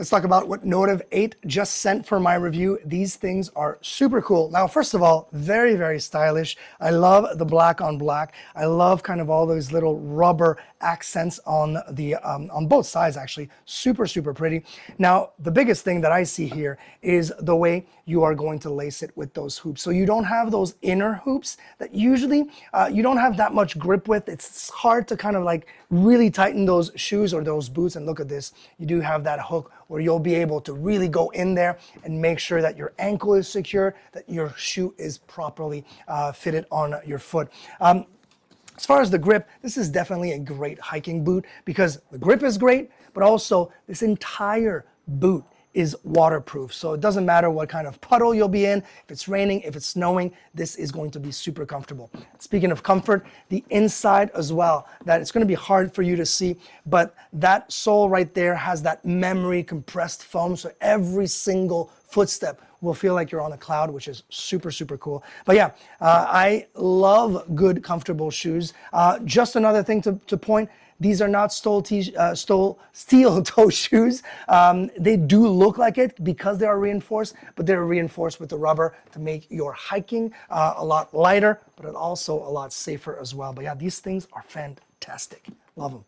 Let's talk about what NORTIV 8 just sent for my review. These things are super cool. Now, first of all, very, very stylish. I love the black on black. I love kind of all those little rubber accents on the on both sides, actually. Super, super pretty. Now, the biggest thing that I see here is the way you are going to lace it with those hoops. So you don't have those inner hoops that usually you don't have that much grip with. It's hard to kind of like really tighten those shoes or those boots. And look at this, you do have that hook where you'll be able to really go in there and make sure that your ankle is secure, that your shoe is properly fitted on your foot. As far as the grip, this is definitely a great hiking boot because the grip is great, but also this entire boot is waterproof. So it doesn't matter what kind of puddle you'll be in, if it's raining, if it's snowing, this is going to be super comfortable. Speaking of comfort, the inside as well, that it's gonna be hard for you to see, but that sole right there has that memory compressed foam, so every single footstep will feel like you're on a cloud, which is super, super cool. But yeah, I love good, comfortable shoes. Just another thing to point, these are not steel toe shoes. They do look like it because they are reinforced, but they're reinforced with the rubber to make your hiking a lot lighter, but also a lot safer as well. But yeah, these things are fantastic. Love them.